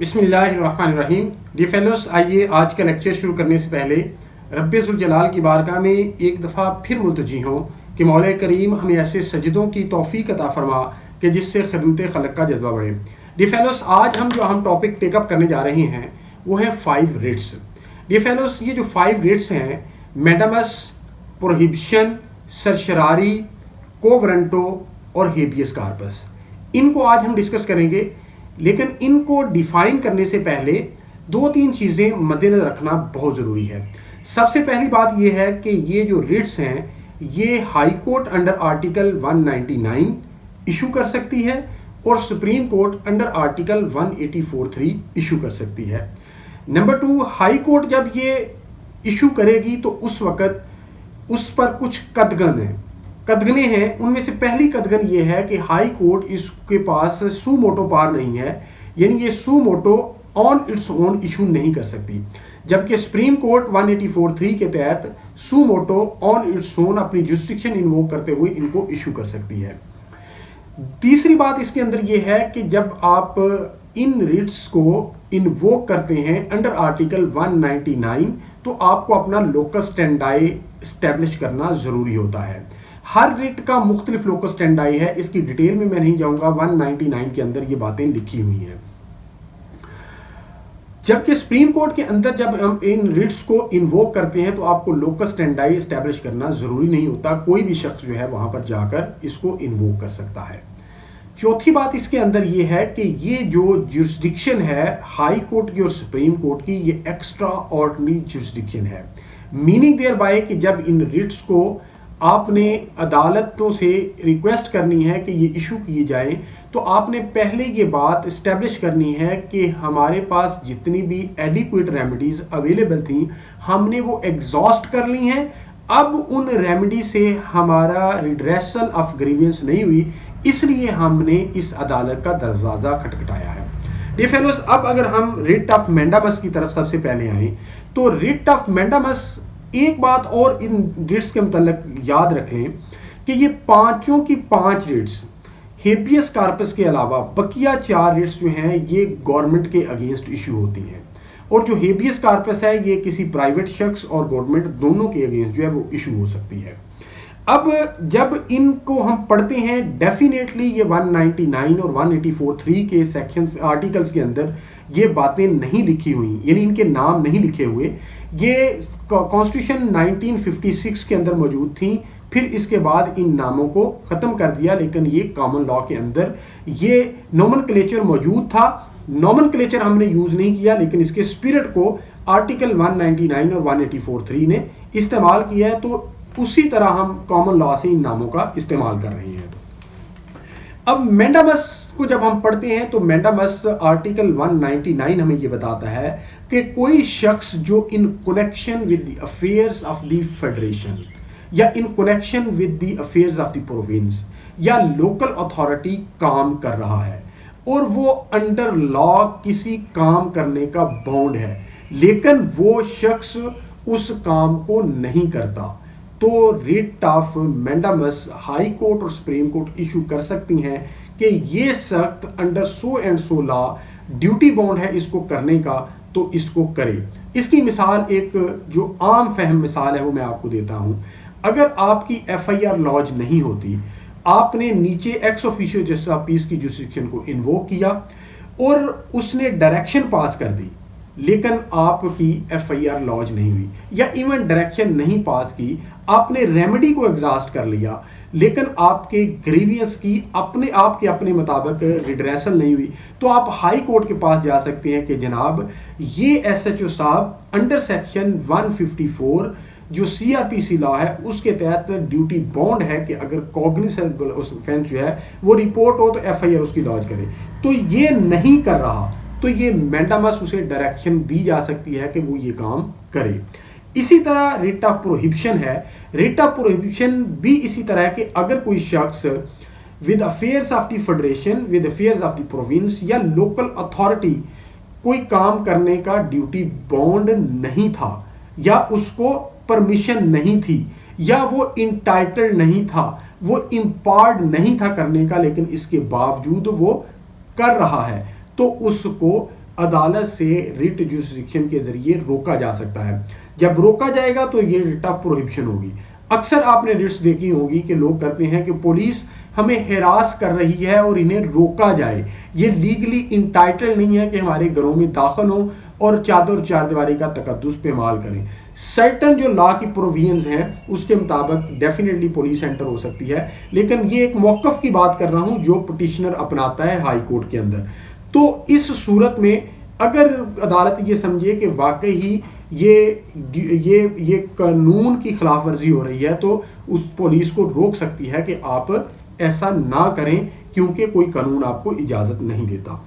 बिस्मिल्लाहिर्रहमानिर्रहीम। D fellows, आइए आज का लेक्चर शुरू करने से पहले रब्बे ज़ुल जलाल की बारगाह में एक दफ़ा फिर मुल्तजी हों कि मौला करीम हमें ऐसे सजदों की तौफीक अता फरमा कि जिससे खिदमत खलक का जज्बा बढ़े। डी फेलोस, आज हम टॉपिक टेकअप करने जा रहे हैं वो है 5 रेट्स। डी फेलोस, ये जो 5 रेट्स हैं, मैंडामस, प्रोहिबिशन, सरशरारी, कोवरंटो और हेबियस कार्पस, इनको आज हम डिस्कस करेंगे। लेकिन इनको डिफाइन करने से पहले 2-3 चीज़ें मद्देनजर रखना बहुत ज़रूरी है। सबसे पहली बात यह है कि ये जो रिट्स हैं ये high court under article 199 issue कर सकती है और supreme court under article 184(3) issue कर सकती है। नंबर 2, हाई कोर्ट जब ये इशू करेगी तो उस वक़्त उस पर कुछ कदगने हैं। उनमें से पहली कदगन ये है कि हाई कोर्ट इसके पास सू मोटो पावर नहीं है, यानी ये सू मोटो ऑन इट्स ओन इशू नहीं कर सकती, जबकि सुप्रीम कोर्ट 184(3) के तहत सू मोटो ऑन इट्स ओन अपनी जुरिस्डिक्शन इन्वोक करते हुए इनको इशू कर सकती है। तीसरी बात इसके अंदर ये है कि जब आप इन रिट्स को इन्वोक करते हैं अंडर आर्टिकल 199 तो आपको अपना लोकस स्टैंडाई स्टैब्लिश करना ज़रूरी होता है। हर रिट का मुख्तलिफ लोकस स्टैंडाई है, इसकी डिटेल में मैं नहीं जाऊंगा, 199 के अंदर ये बातें लिखी हुई हैं। जबकि सुप्रीम कोर्ट के अंदर जब हम इन रिट्स को इन्वोक करते हैं तो आपको लोकस स्टैंडाई एस्टैब्लिश करना ज़रूरी नहीं होता, कोई भी शख्स जो है वहाँ पर जाकर इसको इन्वोक कर सकता है। चौथी बात इसके अंदर ये है कि ये जो जुरिस्डिक्शन है हाई कोर्ट की और सुप्रीम कोर्ट की, ये एक्स्ट्रा ऑर्डिनरी जुरिस्डिक्शन है। मीनिंग देयर बाय कि जब इन रिट्स को आपने अदालतों से रिक्वेस्ट करनी है कि ये इशू किए जाएं तो आपने पहले ये बात इस्टेब्लिश करनी है कि हमारे पास जितनी भी एडिक्वेट रेमेडीज़ अवेलेबल थी हमने वो एग्जॉस्ट कर ली हैं। अब उन रेमेडी से हमारा रिड्रेसल ऑफ ग्रीवियंस नहीं हुई, इसलिए हमने इस अदालत का दरवाज़ा खटखटाया है। डी फेलोस, अब अगर हम रिट ऑफ मैंडामस की तरफ सबसे पहले आए तो रिट ऑफ मैंडामस, एक बात और इन रिट्स के मतलब याद रख लें कि ये पांचों की 5 रिट्स हेबियस कार्पस के अलावा बकिया 4 रिट्स जो हैं ये गवर्नमेंट के अगेंस्ट इशू होती हैं, और जो हेबियस कार्पस है ये किसी प्राइवेट शख्स और गवर्नमेंट दोनों के अगेंस्ट जो है वो इशू हो सकती है। अब जब इनको हम पढ़ते हैं डेफिनेटली ये 199 और 184(3) के सेक्शंस आर्टिकल्स के अंदर ये बातें नहीं लिखी हुई, यानी इनके नाम नहीं लिखे हुए। ये कॉन्स्टिट्यूशन 1956 के अंदर मौजूद थी, फिर इसके बाद इन नामों को ख़त्म कर दिया, लेकिन ये कॉमन लॉ के अंदर ये नोमेनक्लेचर मौजूद था। नोमेनक्लेचर हमने यूज़ नहीं किया, लेकिन इसके स्पिरिट को आर्टिकल 199 और 184(3) ने इस्तेमाल किया है, तो उसी तरह हम कॉमन लॉ से इन नामों का इस्तेमाल कर रहे हैं। अब मैंडामस को जब हम पढ़ते हैं तो मैंडामस आर्टिकल 199 हमें ये बताता है कि कोई शख्स जो in connection with the affairs of the federation या in connection with the affairs of the province या लोकल अथॉरिटी काम कर रहा है और वो अंडर लॉ किसी काम करने का बाउंड है, लेकिन वो शख्स उस काम को नहीं करता, तो writ of mandamus high court और सुप्रीम कोर्ट इशू कर सकती हैं कि ये सख्त under so and so law duty bound है इसको करने का, तो इसको करे। इसकी मिसाल एक जो आम फहम मिसाल है वो मैं आपको देता हूं। अगर आपकी FIR लॉज नहीं होती, आपने नीचे ex officio justice of peace की जुरिस्डिक्शन को इन्वोक किया और उसने डायरेक्शन पास कर दी, लेकिन आपकी FIR लॉज नहीं हुई या इवन डायरेक्शन नहीं पास की, आपने रेमेडी को एग्जॉस्ट कर लिया, लेकिन आपके ग्रीवियंस की अपने मुताबिक रिड्रेसल नहीं हुई, तो आप हाई कोर्ट के पास जा सकते हैं कि जनाब ये SHO साहब अंडर सेक्शन 154 जो CRPC लॉ है उसके तहत ड्यूटी बाउंड है कि अगर कॉग्निसेबल ऑफेंस जो है वो रिपोर्ट हो तो FIR उसकी लॉज करे, तो ये नहीं कर रहा तो ये मैंडामस उसे डायरेक्शन दी जा सकती है कि वो ये काम करे। इसी तरह रिट ऑफ प्रोहिबिशन है। रिट ऑफ प्रोहिबिशन भी इसी तरह है कि अगर कोई शख्स with affairs of the federation, with affairs of the province या लोकल अथॉरिटी कोई काम करने का ड्यूटी बाउंड नहीं था या उसको परमिशन नहीं थी या वो इंटाइटल्ड नहीं था, वो इम्पार्ड नहीं था करने का, लेकिन इसके बावजूद वो कर रहा है, तो उसको अदालत से रिट जुरिस्डिक्शन के जरिए रोका जा सकता है। जब रोका जाएगा तो ये रिट ऑफ प्रोहिबिशन होगी। अक्सर आपने रिट्स देखी होगी कि लोग करते हैं कि पुलिस हमें हिरास कर रही है और इन्हें रोका जाए, ये लीगली इंटाइटल नहीं है कि हमारे घरों में दाखिल हों और चादर चारदीवारी का तकद्दुस पेमाल करें। सर्टन जो लॉ की प्रोविजंस हैं उसके मुताबिक डेफिनेटली पुलिस एंटर हो सकती है, लेकिन ये एक मौक़िफ़ की बात कर रहा हूं जो पिटिशनर अपनाता है हाई कोर्ट के अंदर। तो इस सूरत में अगर अदालत ये समझे कि वाकई ही ये कानून की खिलाफ वर्जी हो रही है तो उस पुलिस को रोक सकती है कि आप ऐसा ना करें, क्योंकि कोई कानून आपको इजाजत नहीं देता।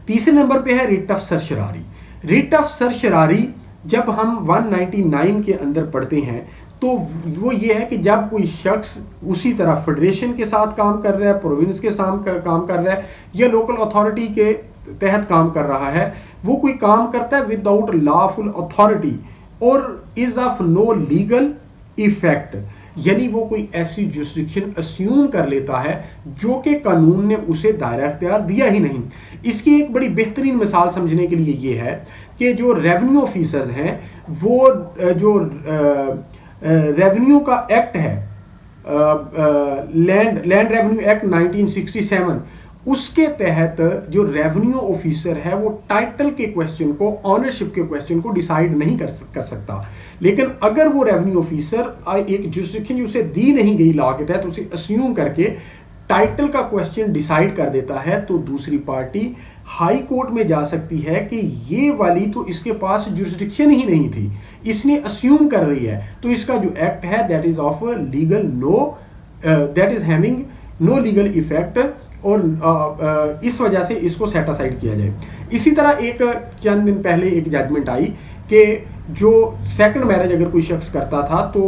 तीसरे नंबर पे है रिट ऑफ सरशरारी। रिट ऑफ सरशरारी जब हम 199 के अंदर पढ़ते हैं तो वो ये है कि जब कोई शख्स उसी तरह फेडरेशन के साथ काम कर रहा है, प्रोविंस के साथ काम कर रहा है या लोकल अथॉरिटी के तहत काम कर रहा है, वो कोई काम करता है विदाउट लॉफुल अथॉरिटी और is of no legal effect, यानी वो कोई ऐसी जुरिस्डिक्शन अस्यूम कर लेता है जो कि कानून ने उसे दायरा इख्तियार दिया ही नहीं। इसकी एक बड़ी बेहतरीन मिसाल समझने के लिए ये है कि जो रेवेन्यू ऑफिसर्स हैं वो जो रेवेन्यू का एक्ट है, लैंड रेवेन्यू एक्ट 1967, उसके तहत जो रेवेन्यू ऑफिसर है वो टाइटल के क्वेश्चन को, ऑनरशिप के क्वेश्चन को डिसाइड नहीं कर सकता। लेकिन अगर वो रेवेन्यू ऑफिसर एक जुरिस्डिक्शन उसे दी नहीं गई लॉ के तहत उसे अस्यूम करके टाइटल का क्वेश्चन डिसाइड कर देता है, तो दूसरी पार्टी हाई कोर्ट में जा सकती है कि ये वाली तो इसके पास जुरिस्डिक्शन ही नहीं थी, इसने अस्यूम कर रही है, तो इसका जो एक्ट है that is of legal no, that is having no legal effect, और इस वजह से इसको सेट असाइड किया जाए। इसी तरह एक चंद दिन पहले एक जजमेंट आई कि जो सेकंड मैरिज अगर कोई शख्स करता था तो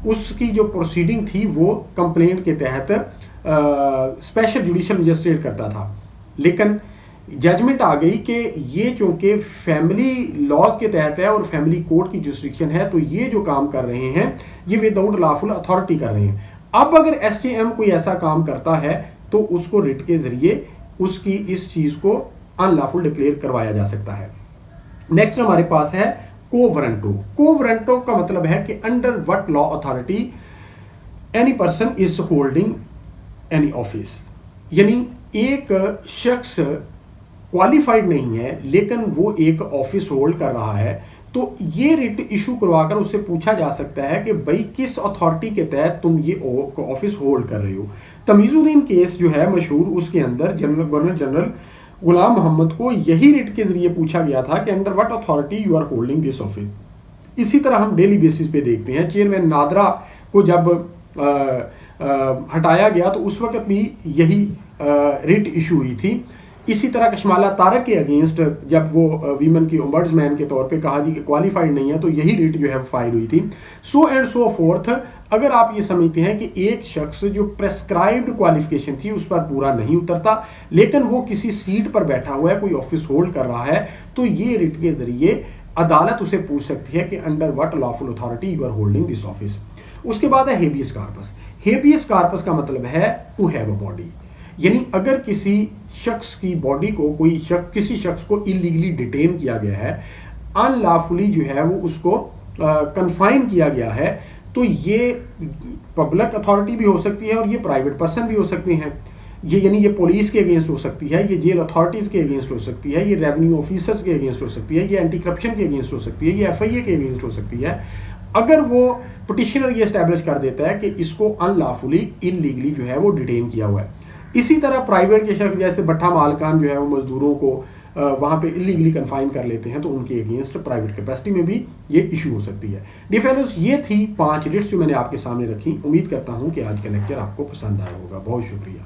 उसकी जो प्रोसीडिंग थी वो कंप्लेंट के तहत स्पेशल जुडिशियल मजिस्ट्रेट करता था, लेकिन जजमेंट आ गई कि ये चूंकि फैमिली लॉज के तहत है और फैमिली कोर्ट की जुरिस्डिक्शन है, तो ये जो काम कर रहे हैं ये विदाउट लॉफुल अथॉरिटी कर रहे हैं। अब अगर एसटीएम कोई ऐसा काम करता है तो उसको रिट के जरिए उसकी इस चीज को अनलॉफुल डिक्लेयर करवाया जा सकता है। नेक्स्ट हमारे पास है कोवरंटो। कोवरंटो का मतलब है कि under what law authority any person is holding any office, यानी एक शख्स क्वालिफाइड नहीं है लेकिन वो एक ऑफिस होल्ड कर रहा है, तो ये रिट इशू करवाकर उससे पूछा जा सकता है कि भाई किस अथॉरिटी के तहत तुम ये ऑफिस होल्ड कर रहे हो। तमीजुद्दीन केस जो है मशहूर, उसके अंदर गवर्नर जनरल गुलाम मोहम्मद को यही रिट के जरिए पूछा गया था कि under what authority you are holding this office. इसी तरह हम डेली बेसिस पे देखते हैं, चेयरमैन नादरा को जब हटाया गया तो उस वक्त भी यही रिट इशू हुई थी। इसी तरह कशमाला तारक के अगेंस्ट जब वो वीमेन की ओम्बड्समैन के तौर पे कहा जी कि क्वालिफाइड नहीं है, तो यही रिट जो है फाइल हुई थी। So and so fourth. अगर आप ये समझते हैं कि एक शख्स जो प्रेस्क्राइब्ड क्वालिफिकेशन थी उस पर पूरा नहीं उतरता लेकिन वो किसी सीट पर बैठा हुआ है, कोई ऑफिस होल्ड कर रहा है, तो ये रिट के जरिए अदालत उसे पूछ सकती है कि under what lawful authority you are holding this office. उसके बाद है हेबियस कार्पस। हेबियस कार्पस का मतलब है टू हैव अ बॉडी, यानी अगर किसी शख्स की बॉडी को किसी शख्स को इलीगली डिटेन किया गया है, अनलॉफुली जो है वो उसको कन्फाइन किया गया है, तो ये पब्लिक अथॉरिटी भी हो सकती है और ये प्राइवेट पर्सन भी हो सकते हैं। ये यानी ये पुलिस के अगेंस्ट हो सकती है, ये जेल अथॉरिटीज के अगेंस्ट हो सकती है, ये रेवेन्यू ऑफिसर्स के अगेंस्ट हो सकती है, ये एंटी करप्शन के अगेंस्ट हो सकती है, ये एफआईए के अगेंस्ट हो सकती है। अगर वो पिटिशनर ये एस्टैब्लिश कर देता है कि इसको अनलॉफुली इलीगली जो है वो डिटेन किया हुआ है। इसी तरह प्राइवेट के शख्स जैसे भट्ठा मालकान जो है वो मजदूरों को वहाँ पे इलीगली कन्फाइन कर लेते हैं, तो उनके अगेंस्ट प्राइवेट कैपेसिटी में भी ये इशू हो सकती है। डियर फेलोज, ये थी 5 रिट्स जो मैंने आपके सामने रखी। उम्मीद करता हूँ कि आज का लेक्चर आपको पसंद आया होगा। बहुत शुक्रिया।